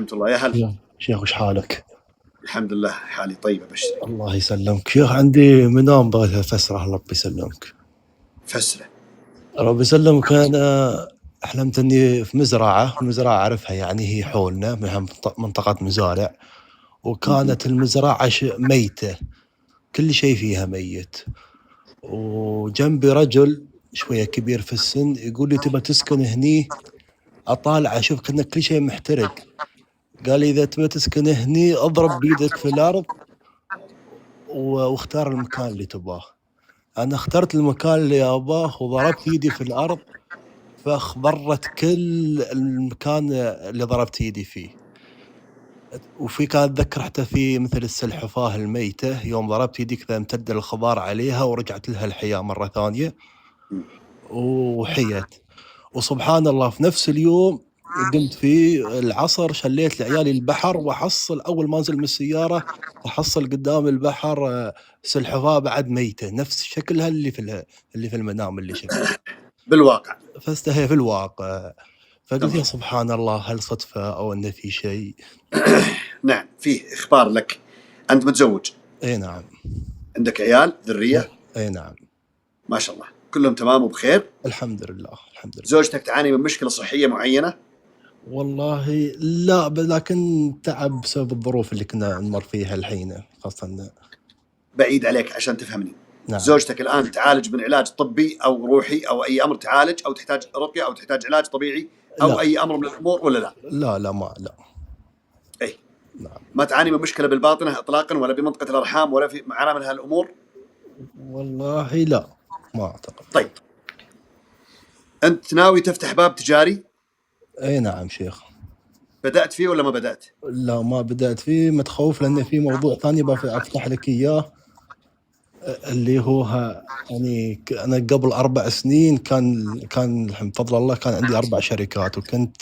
ورحمة الله. يا هلا يا شيخ وش حالك؟ الحمد لله حالي طيب أبشرك. الله يسلمك. شيخ عندي منام بغيت أفسره ربي يسلمك. فسره. ربي يسلمك. أنا حلمت إني في مزرعة، المزرعة أعرفها يعني هي حولنا منطقة مزارع، وكانت المزرعة ميتة، كل شيء فيها ميت، وجنبي رجل شوية كبير في السن يقول لي تبى تسكن هني؟ أطالع أشوف كأن كل شيء محترق. قال لي إذا تبى تسكن هني اضرب بيدك في الأرض واختار المكان اللي تباه. أنا اخترت المكان اللي أباه وضربت يدي في الأرض، فاخضرت كل المكان اللي ضربت يدي فيه. وفي كان أتذكر حتى في مثل السلحفاة الميتة يوم ضربت يدي كذا امتد الخضار عليها ورجعت لها الحياة مرة ثانية وحيت. وسبحان الله في نفس اليوم قمت في العصر شليت لعيالي البحر، وحصل أول ما أنزل من السيارة أحصل قدام البحر سلحفاة بعد ميتة نفس شكلها اللي في المنام اللي شفته بالواقع. فاستهي في الواقع. فقلت يا سبحان الله، هل صدفة أو أن في شيء؟ نعم فيه إخبار لك. أنت متزوج؟ أي نعم. عندك عيال ذرية؟ أي نعم. ما شاء الله كلهم تمام وبخير؟ الحمد لله الحمد لله. زوجتك تعاني من مشكلة صحية معينة؟ والله لا، لكن تعب بسبب الظروف اللي كنا نمر فيها الحين خاصة. بعيد عليك عشان تفهمني. نعم. زوجتك الآن تعالج من علاج طبي أو روحي أو أي أمر تعالج، أو تحتاج رقية أو تحتاج علاج طبيعي أو لا. أي أمر من الأمور ولا لا؟ لا ما لا. أي نعم. ما تعاني من مشكلة بالباطنة إطلاقا ولا بمنطقة الأرحام ولا في معاناة من هالأمور؟ والله لا ما أعتقد. طيب أنت ناوي تفتح باب تجاري؟ أي نعم شيخ. بدأت فيه ولا ما بدأت؟ لا ما بدأت فيه، متخوف لأن في موضوع ثاني بفتح لك إياه اللي هو يعني أنا قبل 4 سنين كان بفضل الله كان عندي 4 شركات، وكنت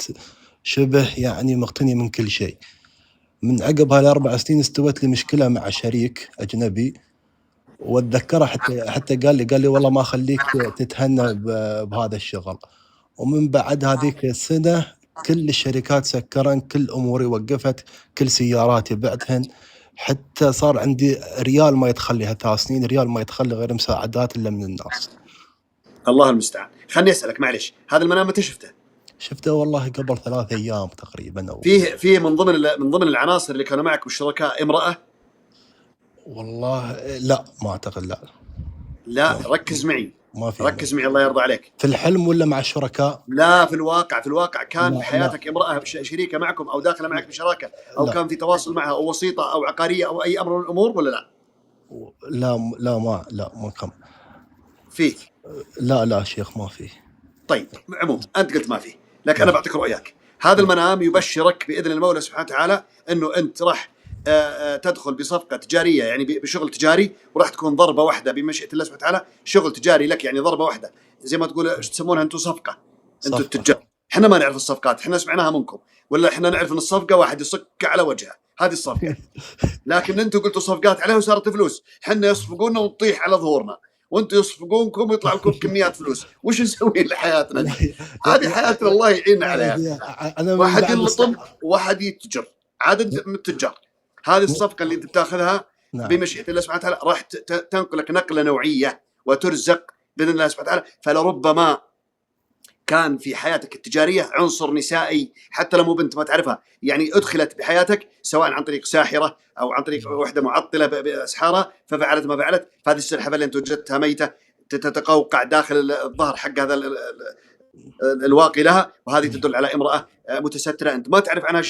شبه يعني مقتني من كل شيء. من عقب هال4 سنين استوت لي مشكلة مع شريك أجنبي، واتذكره حتى قال لي والله ما أخليك تتهنى بهذا الشغل. ومن بعد هذيك السنة كل الشركات سكرن، كل أموري وقفت، كل سياراتي بعتهن، حتى صار عندي ريال ما يدخل لي 3 سنين ريال ما يدخل لي غير مساعدات إلا من الناس. الله المستعان. خلني أسألك معلش، هذا المنام متى شفته؟ شفته والله قبل 3 أيام تقريبا. فيه من ضمن العناصر اللي كانوا معك بالشركاء امرأة؟ والله لا ما أعتقد. لا ركز معي، ما في. ركز معي الله يرضى عليك. في الحلم ولا مع الشركاء؟ لا في الواقع كان لا بحياتك امرأة شريكة معكم أو داخلة معك بشراكة أو لا. كان في تواصل معها أو وسيطة أو عقارية أو أي أمر من الأمور ولا لا؟ لا ما كم فيه؟ لا شيخ ما فيه. طيب عموم أنت قلت ما فيه، لكن أنا بعطيك رؤياك. هذا المنام يبشرك بإذن المولى سبحانه وتعالى أنه أنت راح تدخل بصفقة تجارية، يعني بشغل تجاري، وراح تكون ضربة واحدة بمشيئة الله سبحانه وتعالى. شغل تجاري لك يعني ضربة واحدة، زي ما تقول ايش تسمونها انتم؟ صفقة. انتم التجار. احنا ما نعرف الصفقات، احنا سمعناها منكم، ولا احنا نعرف ان الصفقة واحد يصك على وجهه، هذه الصفقة. لكن انتم قلتوا صفقات عليها وصارت فلوس، احنا يصفقونا ونطيح على ظهورنا، وانتم يصفقونكم ويطلع لكم كميات فلوس. وش نسوي لحياتنا دي؟ هذه حياتنا الله يعيننا عليها. واحد يلطم وواحد يتجر، عدد من التجار. هذه الصفقة اللي انت بتاخذها بمشيئة الله سبحانه وتعالى راح تنقلك نقلة نوعية وترزق بإذن الله سبحانه وتعالى. فلربما كان في حياتك التجارية عنصر نسائي، حتى لو مو بنت ما تعرفها، يعني أدخلت بحياتك سواء عن طريق ساحرة أو عن طريق وحدة معطلة بأسحارها ففعلت ما فعلت. فهذه السلحفاة اللي أنت وجدتها ميتة تتقوقع داخل الظهر حق هذا الواقي لها، وهذه تدل على امرأة متسترة أنت ما تعرف عنها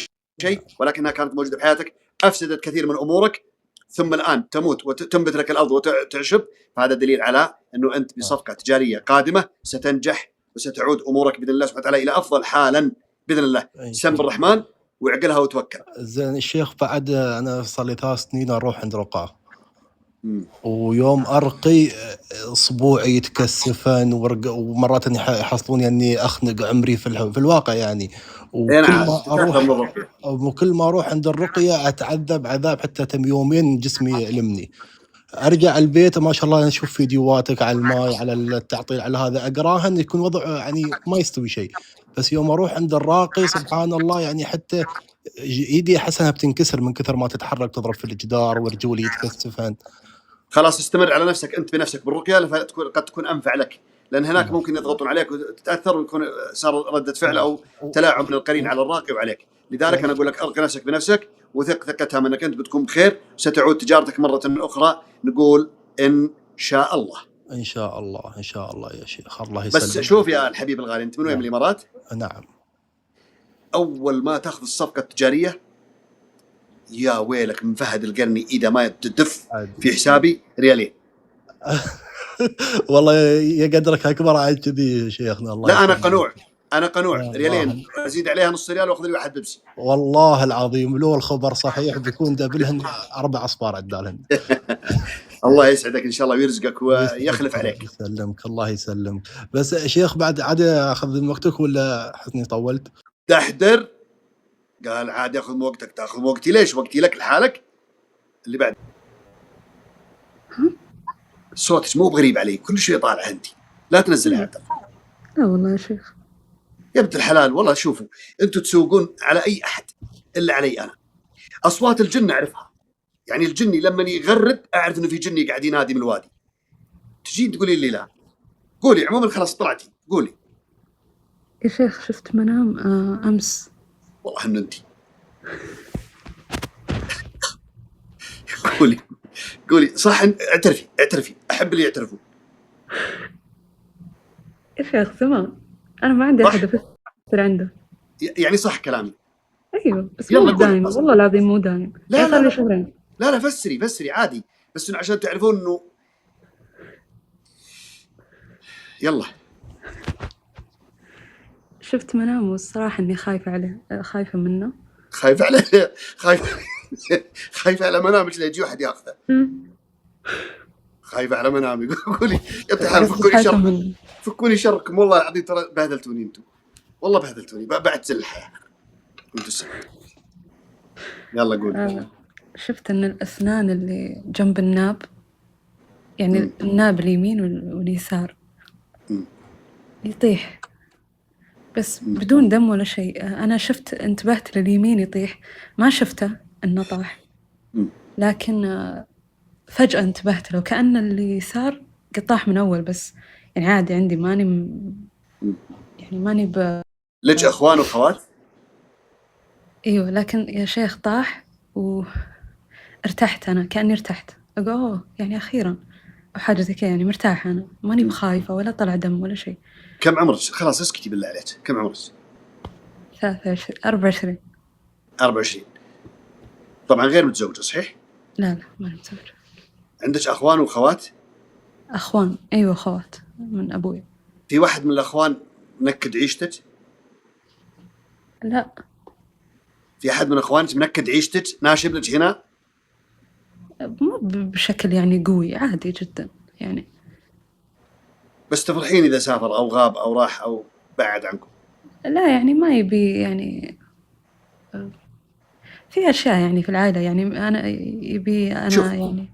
شيء، ولكنها كانت موجودة بحياتك، أفسدت كثير من أمورك، ثم الآن تموت وتنبت لك الأرض وتعشب. فهذا دليل على أنه أنت بصفقة تجارية قادمة ستنجح وستعود أمورك بإذن الله سبحانه وتعالى إلى أفضل حالا بإذن الله. سم بالرحمن وعقلها وتوكل. زين الشيخ، بعد أنا صار لي 3 سنين أروح عند رقاة، ويوم أرقي أصبوعي يتكسفن ومرات يحصلوني أني أخنق عمري في الواقع يعني. وكل ما أروح عند الرقية أتعذب عذاب حتى تم يومين جسمي يلمني. أرجع البيت ما شاء الله أشوف فيديوهاتك على الماء على التعطيل على هذا، أقراهن يكون وضع يعني ما يستوي شيء. بس يوم أروح عند الراقي سبحان الله يعني حتى ايدي احس انها بتنكسر من كثر ما تتحرك، تضرب في الجدار ورجولي يتكثفن. خلاص استمر على نفسك انت بنفسك بالرقيه، قد تكون انفع لك، لان هناك ممكن يضغطون عليك وتتاثر ويكون صار رده فعل او تلاعب من القرين على الراقي وعليك. لذلك انا اقول لك ارقي نفسك بنفسك وثق ثقه تامه انك انت بتكون بخير، ستعود تجارتك مره اخرى. نقول ان شاء الله. ان شاء الله ان شاء الله يا شيخ، الله بس يسلمك. شوف يا الحبيب الغالي، انت من وين؟ من الامارات؟ نعم. اول ما تاخذ الصفقه التجاريه يا ويلك من فهد القرني اذا ما تدف في حسابي ريالين. والله يا قدرك اكبر عن كذي يا شيخنا. الله لا انا يسلمك. قنوع، انا قنوع. الله. ريالين ازيد عليها نص ريال واخذ لي واحد بيبسي. والله العظيم لو الخبر صحيح بيكون دبلهن 4 اصفار عدالهن. الله يسعدك ان شاء الله ويرزقك ويخلف عليك. يسلمك الله يسلمك. بس شيخ بعد عاد اخذ من وقتك ولا حسني طولت؟ تحضر؟ قال عاد ياخذ من وقتك. تاخذ من وقتي ليش؟ وقتي لك لحالك. اللي بعد صوتك مو بغريب علي، كل شيء طالع عندي. لا تنزل يا عبد الله. لا والله يا شيخ. يا بنت الحلال والله شوفوا انتم تسوقون على اي احد الا علي انا. اصوات الجن اعرفها، يعني الجني لما يغرد اعرف انه في جني قاعد ينادي من الوادي. تجين تقولي لي لا. قولي عموما خلاص طلعتي قولي. يا شيخ شفت منام امس. والله ان انت قولي صح. اعترفي احب اللي يعترفون. يا شيخ زمان انا ما عندي احد افسر عنده. يعني صح كلامي؟ ايوه بس مو دايم والله العظيم مو دايم. لا صار لي شهرين. لا فسري عادي، بس انه عشان تعرفون انه يلا. شفت منام والصراحه اني خايفه عليه، خايفه منه. خايفه عليه؟ خايفه على منامك لا يجي واحد ياخذه. خايفه على منامي. قولي يا بنت فكوني شركم والله العظيم ترى بهدلتوني انتم، والله بهدلتوني بعد زل الحياه انتم. يلا قول. شفت ان الاسنان اللي جنب الناب، يعني الناب اليمين واليسار يطيح بس بدون دم ولا شيء. انا شفت انتبهت لليمين يطيح، ما شفته انه طاح، لكن فجأة انتبهت له كأن اللي صار قطاح من أول. بس يعني عادي عندي ماني لك أخوان وأخوات؟ أيوة لكن يا شيخ طاح وارتحت. أنا كأني ارتحت أقول يعني أخيرا أو حاجة زي كذا، يعني مرتاحة. أنا ماني بخايفة ولا طلع دم ولا شيء. كم عمرك؟ خلاص اسكتي بالله عليك. كم عمرك؟ 24. 24. طبعا غير متزوجة صحيح؟ لا ما متزوجة. عندك أخوان وأخوات؟ أخوان أيوة أخوات من أبوي. في واحد من الأخوان نكد عيشتك؟ لا. في أحد من أخوانك منكد عيشتك ناشب لك هنا؟ مو بشكل يعني قوي، عادي جدا يعني. بس تفرحين إذا سافر أو غاب أو راح أو بعد عنكم؟ لا يعني ما يبي، يعني في أشياء يعني في العائلة، يعني أنا يبي أنا شوف. يعني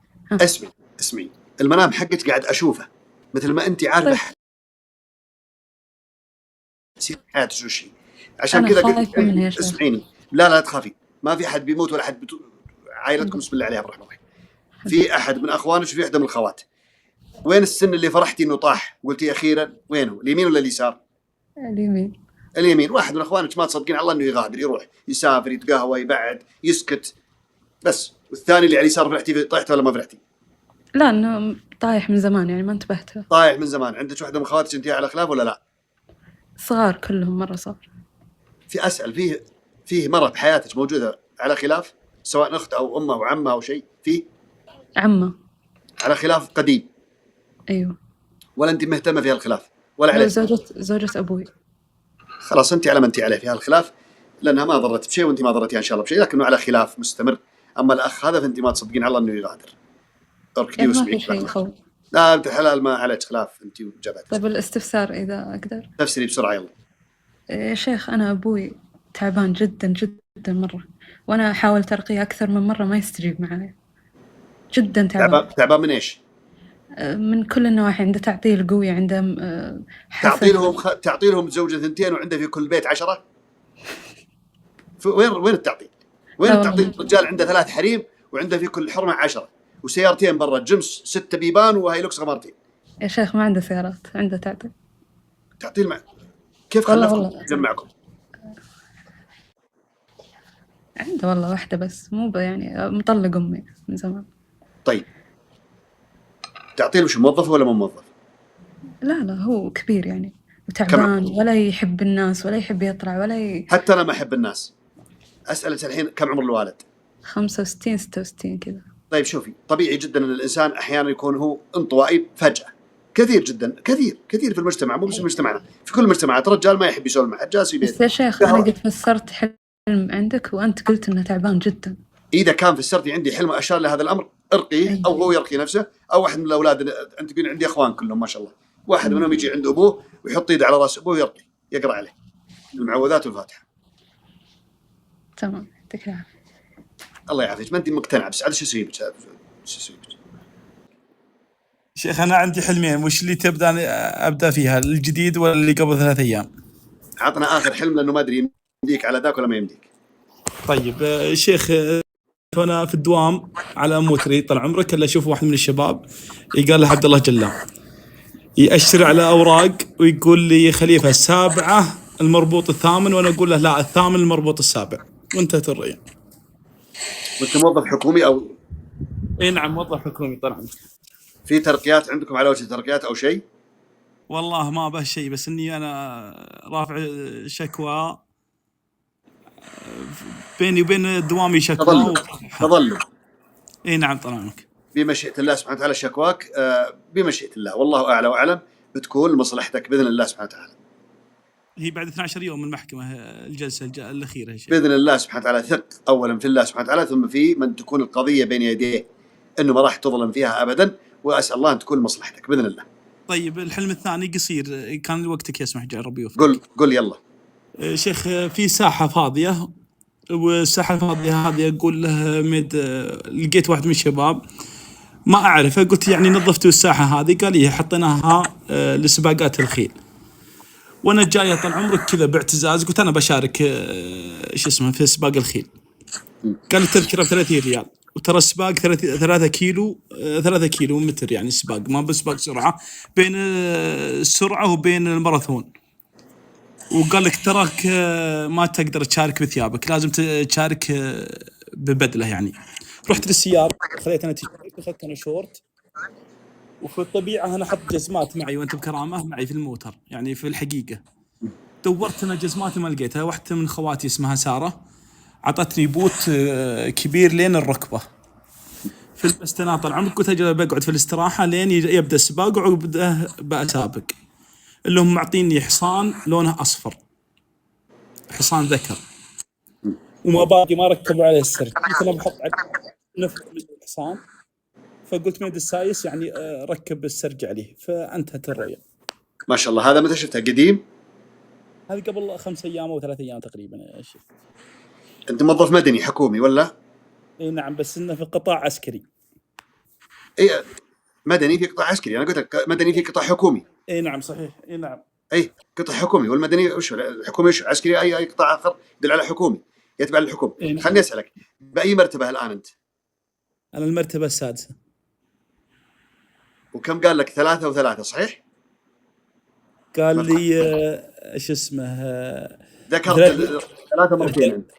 اسمي المنام حقك قاعد أشوفه مثل ما أنت عارفة حياتك شو شيء. عشان كذا قلت اسمعيني. لا تخافي، ما في أحد بيموت ولا أحد عائلتكم بسم الله عليها بالرحمة الرحيم. في أحد من أخوانك وفي أحد من الخوات. وين السن اللي فرحتي إنه طاح قلتي أخيرا؟ وينه؟ اليمين ولا اليسار؟ اليمين. واحد من أخوانك ما تصدقين على الله إنه يغادر، يروح يسافر يتقهوى يبعد يسكت بس. والثاني اللي على اليسار فرحتي طاحت ولا ما فرحتي؟ لا إنه طايح من زمان يعني ما انتبهت. طايح من زمان. عندك واحدة من خواتك أنت على خلاف ولا لا؟ صغار كلهم مرة صغار. في أسأل فيه مرة بحياتك موجودة على خلاف، سواء أخت أو أمه أو عمه أو شيء؟ فيه عمه على خلاف قديم؟ أيوه. ولا أنت مهتمة في هالخلاف ولا عليه؟ زوجة أبوي. خلاص أنت على ما أنت عليه في هالخلاف، لأنها ما ضرت بشيء وأنت ما ضرتيها إن شاء الله بشيء، لكنه على خلاف مستمر. أما الأخ هذا فأنت ما تصدقين على الله إنه يغادر. يعني ما في شيء خوف. لا أنت الحلال ما عليك خلاف أنت وجبتك. طيب الاستفسار إذا أقدر. تفسري بسرعة يلا. يا شيخ أنا أبوي تعبان جدا جدا مرة، وأنا حاولت أرقيه أكثر من مرة ما يستجيب معايا. جدا تعبان من إيش؟ من كل النواحي. عنده تعطيل قوي، عنده تعطيلهم متزوجة 2 وعنده في كل بيت 10. وين التعطيل؟ وين لا التعطيل؟ والله. الرجال عنده 3 حريم وعنده في كل حرمه 10 وسيارتين برا، جيمس 6 بيبان وهايلوكس غمارتين. يا شيخ ما عنده سيارات، عنده تعطيل. تعطيل مع كيف والله خلفكم والله جمعكم؟ عنده والله واحدة بس، مو يعني مطلق أمي من زمان. طيب تعطيل مش موظف ولا مو موظف؟ لا هو كبير يعني وتعبان، ولا يحب الناس ولا يحب يطلع ولا حتى انا ما احب الناس. اسالك الحين كم عمر الوالد؟ 65 66 كذا. طيب شوفي، طبيعي جدا ان الانسان احيانا يكون هو انطوائي فجاه. كثير جدا، كثير في المجتمع، مو بس في مجتمعنا، في كل المجتمعات الرجال ما يحب يسولف مع حد، جالس في بس بيته. يا شيخ أنا قد فسرت حلم عندك وأنت قلت إنه تعبان جدا. اذا كان فسرتي عندي حلم اشار لهذا الامر ارقيه، او هو يرقي نفسه، او واحد من الاولاد. انت تقول عندي اخوان كلهم ما شاء الله، واحد منهم يجي عند ابوه ويحط يده على راس ابوه ويرقي، يقرا عليه المعوذات والفاتحه. تمام، يعطيك العافية. الله يعافيك. ما انت مقتنعه بس عاد شو اسوي بك؟ شيخ أنا عندي حلمين، وش اللي أبدأ فيها، الجديد ولا اللي قبل 3 أيام؟ عطنا اخر حلم لانه ما ادري يمديك على ذاك ولا ما يمديك. طيب شيخ، أنا في الدوام على موتري طال عمرك، إلا أشوف واحد من الشباب يقال له عبد الله جلام، يأشر على أوراق ويقول لي خليفة 7 المربوط 8، وأنا أقول له لا 8 المربوط 7، وانتهت الرؤية. وانت موظف حكومي او؟ اي نعم موظف حكومي طبعا. في ترقيات عندكم على وجه ترقيات او شيء؟ والله ما به شيء، بس اني انا رافع شكوى بيني وبين دوامي شكوى. تظلم. اي نعم طلعك. بمشيئة الله سبحانه وتعالى شكواك بمشيئة الله، والله اعلى واعلم، بتكون لمصلحتك باذن الله سبحانه وتعالى. هي بعد 12 يوم من المحكمة الجلسة الأخيرة يا شيخ. باذن الله سبحانه وتعالى. ثق اولا في الله سبحانه وتعالى، ثم في من تكون القضية بين يديه، انه ما راح تظلم فيها ابدا، واسال الله ان تكون لمصلحتك باذن الله. طيب الحلم الثاني قصير، كان وقتك يسمح جعل ربي يوفقك. قل يلا. شيخ في ساحة فاضية، والساحة الفاضية هذه أقول له لقيت واحد من الشباب ما أعرفه، قلت يعني نظفتوا الساحة هذه؟ قال لي حطيناها لسباقات الخيل. وأنا جاية طال عمرك كذا باعتزاز، قلت أنا بشارك في سباق الخيل. قال لي تذكرة ب30 ريال، وترى السباق 3 كيلو 3 كيلو متر، يعني السباق ما بسباق سرعة، بين السرعة وبين الماراثون. وقال لك تراك ما تقدر تشارك بثيابك، لازم تشارك ببدله يعني. رحت للسيارة، خذيت انا تيشيرت، اخذت انا شورت، وفي الطبيعه انا احط جزمات معي وانت بكرامه معي في الموتر، يعني في الحقيقه دورت انا جزماتي ما لقيتها. واحده من خواتي اسمها ساره عطتني بوت كبير لين الركبه. فلبست انا طال عمرك، قلت اجل بقعد في الاستراحه لين يبدا السباق وعقبه بسابق. اللي هم معطيني حصان لونه اصفر، حصان ذكر، وما باقي ما ركبوا عليه السرج. قلت انا بحط نفس الحصان، فقلت ميد السايس يعني ركب السرج عليه، فانتهت الرؤية. ما شاء الله. هذا متى شفتها؟ قديم؟ هذه قبل 5 أيام أو 3 أيام تقريبا يا شيخ. انت موظف مدني حكومي ولا؟ اي نعم، بس انه في قطاع عسكري. اي مدني في قطاع عسكري، انا قلت لك مدني في قطاع حكومي. اي نعم صحيح، اي نعم. اي قطاع حكومي، والمدني وش الحكومي وش عسكري، اي قطاع اخر يدل على حكومي يتبع للحكومه. نعم. خليني اسالك، باي مرتبه الان انت؟ انا المرتبه السادسه. وكم قال لك؟ 3 و3 صحيح؟ قال لي ايش اسمه ذكرت 3 مرتين انت.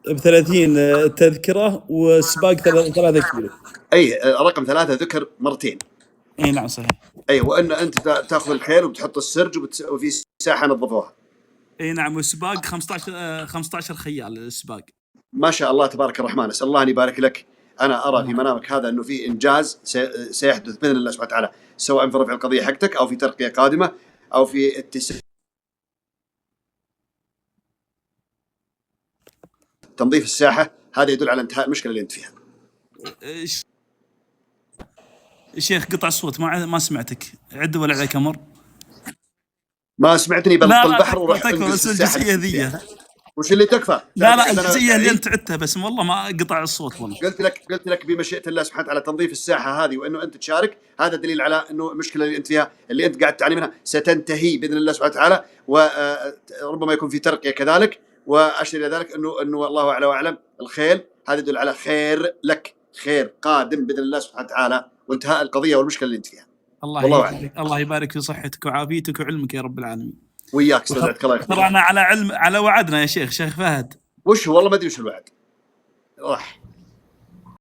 ب30 تذكره وسباق 3 كيلو. اي رقم 3 ذكر مرتين. اي نعم صحيح. اي وان انت تاخذ الخيل وبتحط السرج وفي ساحه نظفوها. اي نعم، والسباق 15 خيال السباق. ما شاء الله تبارك الرحمن. اسال الله ان يبارك لك. انا ارى في منامك هذا انه في انجاز سيحدث باذن الله سبحانه وتعالى، سواء في رفع القضيه حقتك او في ترقيه قادمه او في تنظيف الساحه. هذا يدل على انتهاء المشكله اللي انت فيها. شيخ قطع الصوت ما سمعتك، عد ولا عليك امر؟ ما سمعتني؟ بلط البحر وروح انقص الجزئيه ذي. وش اللي تكفى؟ لا الجزئيه اللي انت عدتها بس، والله ما قطع الصوت والله. قلت لك بمشيئه الله سبحانه وتعالى تنظيف الساحه هذه وانه انت تشارك، هذا دليل على انه المشكله اللي انت فيها، اللي انت قاعد تعاني منها، ستنتهي باذن الله سبحانه وتعالى، وربما يكون في ترقيه كذلك، واشير الى ذلك انه الله اعلى واعلم الخيل هذا يدل على خير لك، خير قادم باذن الله سبحانه وتعالى، وانتهاء القضيه والمشكله اللي انت فيها. والله أعلم. الله يبارك في صحتك وعافيتك وعلمك يا رب العالمين. وياك استاذ الله ترى انا على علم على وعدنا يا شيخ فهد. وش والله ما ادري وش الوعد راح